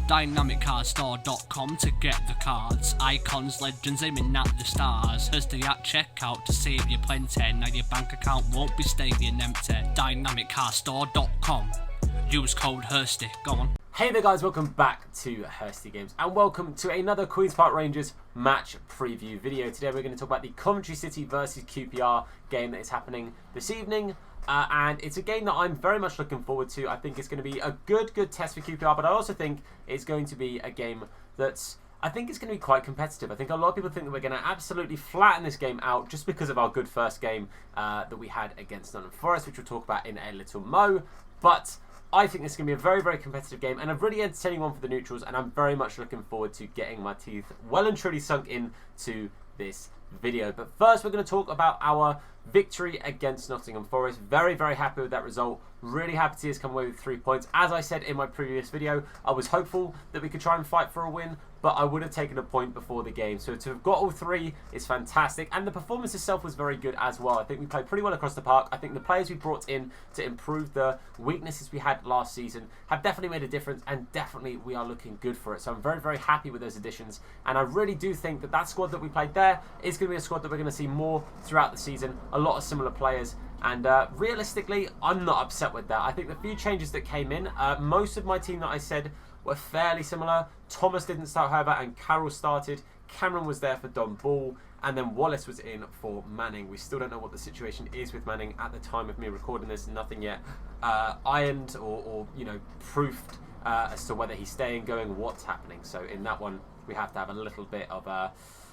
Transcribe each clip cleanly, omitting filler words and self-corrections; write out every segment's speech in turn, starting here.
DynamicCardStore.com to get the cards, icons, legends aiming at the stars. Hursty at checkout to save you plenty. Now your bank account won't be staying empty. DynamicCardStore.com. Use code Hursty. Go on. Hey there guys, welcome back to Hursty Games and welcome to another Queen's Park Rangers match preview video. Today we're going to talk about the Coventry City versus QPR game that is happening this evening. And it's a game that I'm very much looking forward to. I think it's going to be a good test for QPR, but I also think it's going to be a game that's, I think it's going to be quite competitive. I think a lot of people think that we're going to absolutely flatten this game out just because of our good first game that we had against Nottingham Forest, which we'll talk about in a little mo. But I think this is going to be a very competitive game and a really entertaining one for the neutrals, and I'm very much looking forward to getting my teeth well and truly sunk into this video. But first we're going to talk about our victory against Nottingham Forest. Very happy with that result. Really happy to see us come away with 3 points. As I said in my previous video, I was hopeful that we could try and fight for a win, but I would have taken a point before the game. So to have got all three is fantastic, and the performance itself was very good as well. I think we played pretty well across the park. I think the players we brought in to improve the weaknesses we had last season have definitely made a difference, and definitely we are looking good for it. So I'm very happy with those additions, and I really do think that that squad that we played there is going to be a squad that we're going to see more throughout the season. A lot of similar players, and realistically I'm not upset with that. I think the few changes that came in, most of my team that I said were fairly similar. Thomas didn't start, however, and Carroll started. Cameron was there for Don Ball, and then Wallace was in for Manning. We still don't know what the situation is with Manning at the time of me recording this. Nothing yet ironed or you know, proofed as to whether he's staying, going, what's happening. So in that one we have to have a little bit of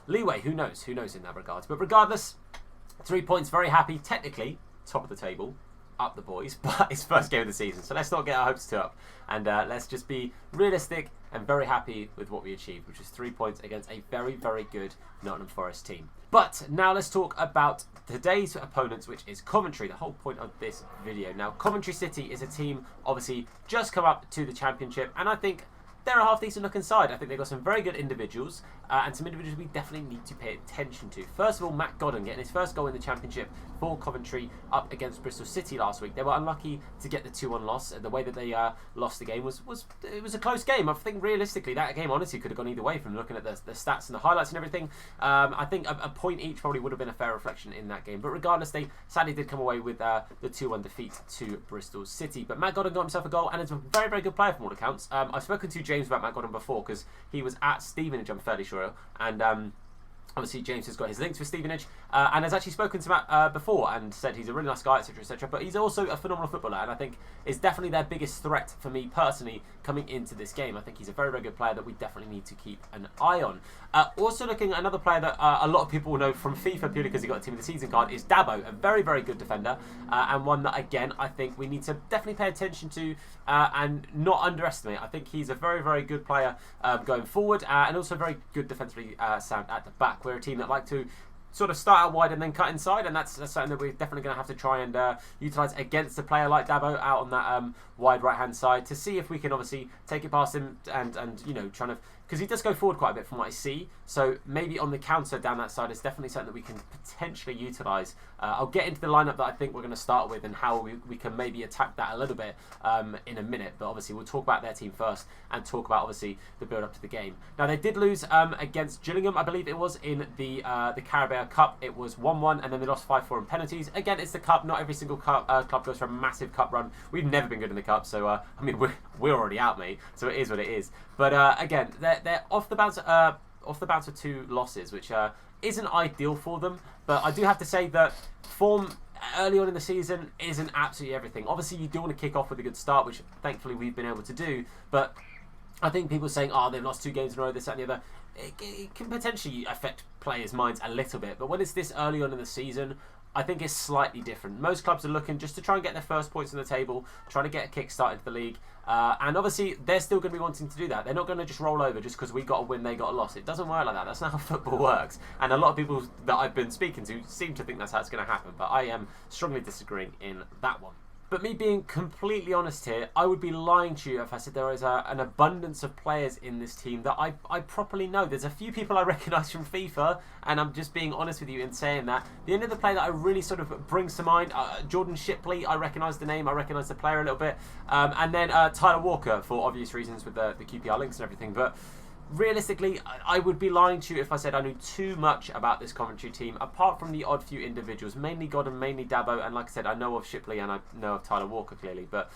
leeway. Who knows in that regard. But regardless, 3 points, very happy. Technically top of the table, up the boys, but it's first game of the season, so let's not get our hopes too up, and let's just be realistic and very happy with what we achieved, which is 3 points against a very good Nottingham Forest team. But now let's talk about today's opponents, which is Coventry, the whole point of this video. Now Coventry City is a team obviously just come up to the Championship, and I think they're a half-decent looking side. I think they've got some very good individuals, and some individuals we definitely need to pay attention to. First of all, Matt Godden getting his first goal in the Championship for Coventry up against Bristol City last week. They were unlucky to get the 2-1 loss. The way that they lost the game was a close game. I think realistically that game honestly could have gone either way from looking at the stats and the highlights and everything. I think a point each probably would have been a fair reflection in that game. But regardless, they sadly did come away with the 2-1 defeat to Bristol City. But Matt Godden got himself a goal, and is a very good player from all accounts. I've spoken to James about Matt Godden before because he was at Stevenage, I'm fairly sure, and obviously James has got his links with Stevenage, and has actually spoken to Matt before and said he's a really nice guy, etc, but he's also a phenomenal footballer, and I think is definitely their biggest threat for me personally coming into this game. I think he's a very good player that we definitely need to keep an eye on. Also looking at another player that a lot of people will know from FIFA purely because he got a Team of the Season card is Dabo, a very good defender, and one that again I think we need to definitely pay attention to and not underestimate. I think he's a very good player going forward, and also very good defensively sound at the back. We're a team that like to sort of start out wide and then cut inside, and that's something that we're definitely going to have to try and utilise against a player like Dabo out on that wide right hand side, to see if we can obviously take it past him and you know, trying to, because he does go forward quite a bit from what I see, so maybe on the counter down that side is definitely something that we can potentially utilise. I'll get into the lineup that I think we're going to start with and how we can maybe attack that a little bit in a minute, but obviously we'll talk about their team first and talk about obviously the build up to the game. Now they did lose against Gillingham, I believe it was, in the Carabao Cup. It was 1-1, and then they lost 5-4 in penalties. Again, it's the Cup, not every single club goes for a massive Cup run. We've never been good in the Cup, so I mean we're already out, mate, so it is what it is. But again, they're off the bounce of 2 losses, which isn't ideal for them, but I do have to say that form early on in the season isn't absolutely everything. Obviously you do want to kick off with a good start, which thankfully we've been able to do, but I think people saying, oh, they've lost 2 games in a row, this, that and the other, it can potentially affect players' minds a little bit, but when it's this early on in the season, I think it's slightly different. Most clubs are looking just to try and get their first points on the table, trying to get a kick-start into the league, and obviously they're still going to be wanting to do that. They're not going to just roll over just because we got a win, they got a loss. It doesn't work like that. That's not how football works, and a lot of people that I've been speaking to seem to think that's how it's going to happen, but I am strongly disagreeing in that one. But me being completely honest here, I would be lying to you if I said there is an abundance of players in this team that I properly know. There's a few people I recognise from FIFA, and I'm just being honest with you in saying that. The only other player that I really sort of brings to mind, Jordan Shipley, I recognise the name, I recognise the player a little bit. And then Tyler Walker, for obvious reasons with the QPR links and everything. But realistically, I would be lying to you if I said I knew too much about this Coventry team, apart from the odd few individuals, mainly God and mainly Dabo, and like I said, I know of Shipley and I know of Tyler Walker clearly, but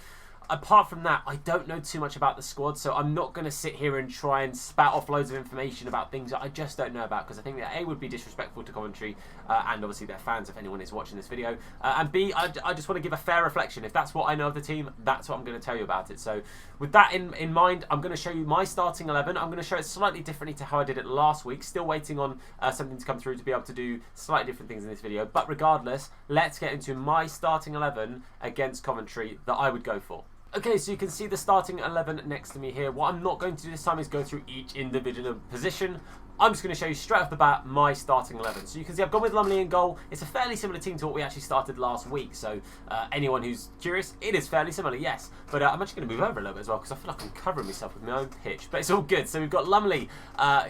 apart from that, I don't know too much about the squad, so I'm not going to sit here and try and spat off loads of information about things that I just don't know about, because I think that A, would be disrespectful to Coventry, and obviously their fans, if anyone is watching this video, and B, I just want to give a fair reflection. If that's what I know of the team, that's what I'm going to tell you about it. So with that in mind, I'm going to show you my starting 11. I'm going to show it slightly differently to how I did it last week, still waiting on something to come through to be able to do slightly different things in this video, but regardless, let's get into my starting 11 against Coventry that I would go for. Okay, so you can see the starting 11 next to me here. What I'm not going to do this time is go through each individual position. I'm just going to show you straight off the bat my starting 11. So you can see I've gone with Lumley in goal. It's a fairly similar team to what we actually started last week. So anyone who's curious, it is fairly similar, yes. But I'm actually going to move over a little bit as well because I feel like I'm covering myself with my own pitch. But it's all good. So we've got Lumley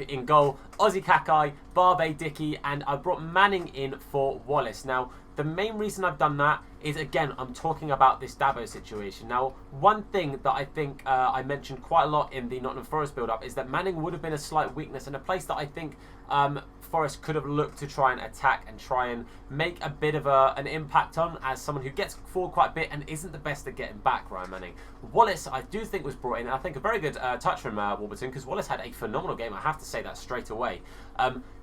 in goal, Ozzy Kakai, Barbe, Dickey, and I brought Manning in for Wallace. Now, the main reason I've done that is, again, I'm talking about this Dabo situation. Now, one thing that I think I mentioned quite a lot in the Nottingham Forest build-up is that Manning would have been a slight weakness and a place that I think Forest could have looked to try and attack and try and make a bit of an impact on, as someone who gets forward quite a bit and isn't the best at getting back, Ryan Manning. Wallace, I do think, was brought in, and I think a very good touch from Warburton, because Wallace had a phenomenal game. I have to say that straight away.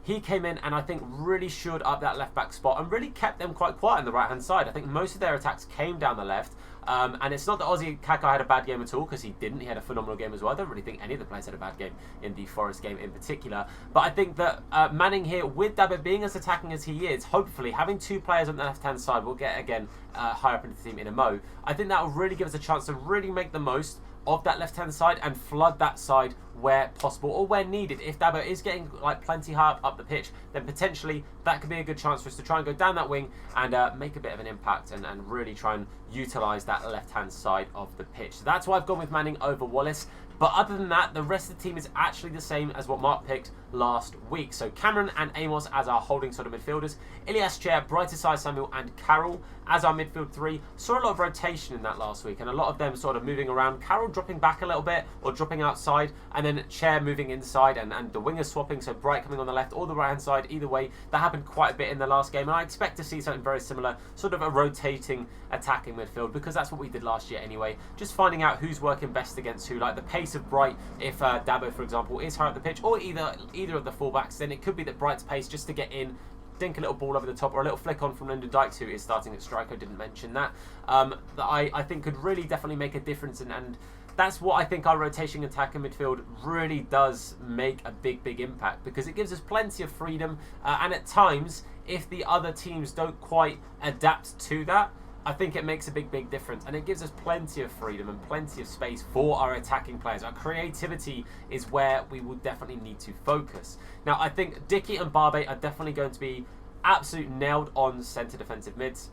He came in and I think really shored up that left-back spot and really kept them quite quiet on the right-hand side. I think most of their attacks came down the left. And it's not that Ozzy Kakai had a bad game at all, because he didn't. He had a phenomenal game as well. I don't really think any of the players had a bad game in the Forest game in particular. But I think that Manning here, with Dabo being as attacking as he is, hopefully having two players on the left-hand side, we'll get, again, higher up into the team in a mo. I think that will really give us a chance to really make the most of that left-hand side and flood that side where possible or where needed. If Dabo is getting like plenty high up the pitch, then potentially that could be a good chance for us to try and go down that wing and make a bit of an impact and really try and utilise that left-hand side of the pitch. So that's why I've gone with Manning over Wallace. But other than that, the rest of the team is actually the same as what Mark picked last week. So Cameron and Amos as our holding sort of midfielders. Ilias Chair, Brighter Samuel and Carroll as our midfield three. Saw a lot of rotation in that last week and a lot of them sort of moving around. Carroll dropping back a little bit or dropping outside, and then Chair moving inside and the wingers swapping. So Bright coming on the left or the right hand side. Either way, that happened quite a bit in the last game. And I expect to see something very similar, sort of a rotating attacking midfield, because that's what we did last year anyway. Just finding out who's working best against who. Like the pace of Bright, if Dabo, for example, is higher up the pitch, or either of the fullbacks, then it could be that Bright's pace just to get in, dink a little ball over the top, or a little flick on from Lyndon Dykes, who is starting at striker, didn't mention that, that I think could really definitely make a difference, and that's what I think our rotation attack and midfield really does make a big impact, because it gives us plenty of freedom, and at times, if the other teams don't quite adapt to that, I think it makes a big difference, and it gives us plenty of freedom and plenty of space for our attacking players. Our creativity is where we will definitely need to focus. Now, I think Dickey and Barbe are definitely going to be absolute nailed on centre defensive mids.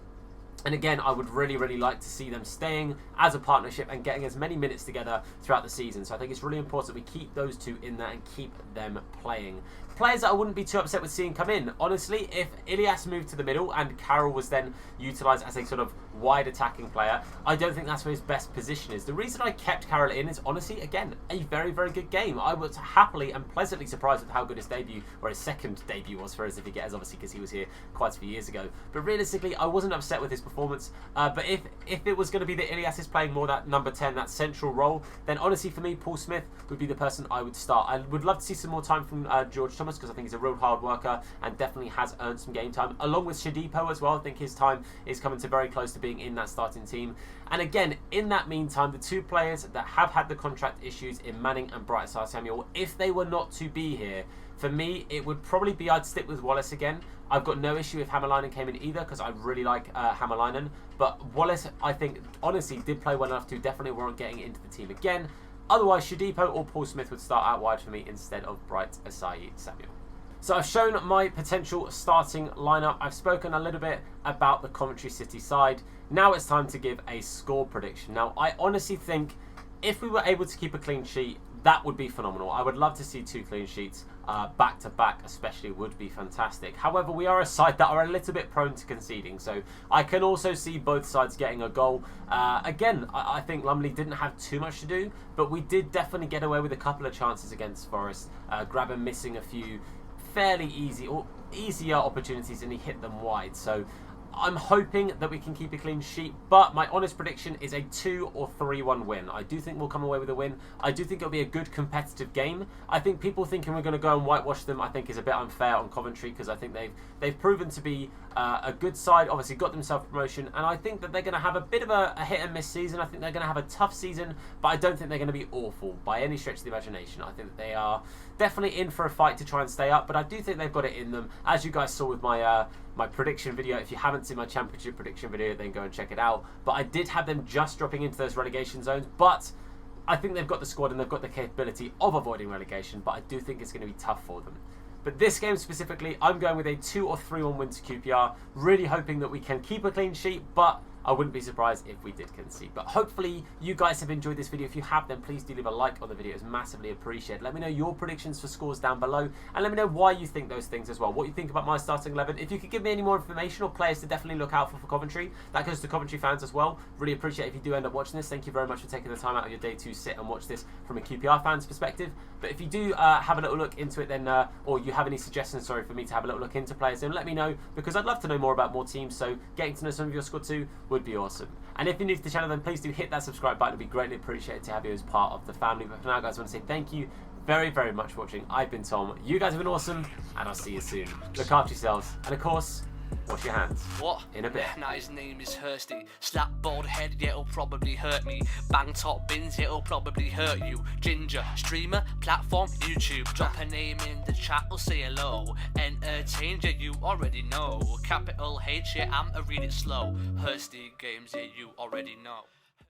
And again, I would really like to see them staying as a partnership and getting as many minutes together throughout the season. So I think it's really important that we keep those two in there and keep them playing. Players that I wouldn't be too upset with seeing come in, honestly, if Ilias moved to the middle and Carroll was then utilised as a sort of wide attacking player, I don't think that's where his best position is. The reason I kept Carroll in is honestly, again, a very good game. I was happily and pleasantly surprised with how good his debut, or his second debut was for us, if he gets, obviously, because he was here quite a few years ago. But realistically, I wasn't upset with his performance. But if it was going to be that Ilias is playing more that number 10, that central role, then honestly for me, Paul Smith would be the person I would start. I would love to see some more time from George Thomas, because I think he's a real hard worker and definitely has earned some game time, along with Shadipo as well. I think his time is coming to very close to being in that starting team. And again, in that meantime, the two players that have had the contract issues in Manning and Brightside Samuel, if they were not to be here, for me, it would probably be I'd stick with Wallace again. I've got no issue if Hammerlinen came in either, because I really like Hammerlinen. But Wallace, I think, honestly, did play well enough to definitely warrant getting into the team again. Otherwise, Shadipo or Paul Smith would start out wide for me instead of Bright Asai Samuel. So I've shown my potential starting lineup. I've spoken a little bit about the Coventry City side. Now it's time to give a score prediction. Now, I honestly think if we were able to keep a clean sheet, that would be phenomenal. I would love to see 2 clean sheets back to back, especially, would be fantastic. However, we are a side that are a little bit prone to conceding, so I can also see both sides getting a goal. Again, I think Lumley didn't have too much to do, but we did definitely get away with a couple of chances against Forest. Grabban missing a few fairly easier opportunities, and he hit them wide. So I'm hoping that we can keep a clean sheet, but my honest prediction is a 2 or 3-1 win. I do think we'll come away with a win. I do think it'll be a good competitive game. I think people thinking we're going to go and whitewash them, I think, is a bit unfair on Coventry, because I think they've proven to be a good side, obviously got themselves promotion, and I think that they're going to have a bit of a hit and miss season. I think they're going to have a tough season, but I don't think they're going to be awful by any stretch of the imagination. I think that they are definitely in for a fight to try and stay up, but I do think they've got it in them, as you guys saw with my my prediction video. If you haven't seen my championship prediction video, then go and check it out. But I did have them just dropping into those relegation zones, but I think they've got the squad and they've got the capability of avoiding relegation, but I do think it's going to be tough for them. But this game specifically, I'm going with a 2 or 3-1 win to QPR, really hoping that we can keep a clean sheet, but I wouldn't be surprised if we did concede. But hopefully you guys have enjoyed this video. If you have, then please do leave a like on the video. It's massively appreciated. Let me know your predictions for scores down below, and let me know why you think those things as well. What you think about my starting 11. If you could give me any more information or players to definitely look out for Coventry, that goes to Coventry fans as well. Really appreciate it if you do end up watching this. Thank you very much for taking the time out of your day to sit and watch this from a QPR fan's perspective. But if you do have a little look into it, then or you have any suggestions, sorry, for me to have a little look into players, then let me know, because I'd love to know more about more teams. So getting to know some of your squad too would be awesome. And if you're new to the channel, then please do hit that subscribe button. It'd be greatly appreciated to have you as part of the family. But for now, guys, I want to say thank you very, very much for watching. I've been Tom. You guys have been awesome, and I'll see you soon. Look after yourselves, and of course, wash your hands. What? In a bit. Now his name is Hursty. Slap bald head, yeah, it'll probably hurt me. Bang top bins, it'll probably hurt you. Ginger, streamer, platform, YouTube. Drop a name in the chat, or say hello. Entertain, yeah, you already know. Capital H, yeah, I'm a read it slow. Hursty games, yeah, you already know.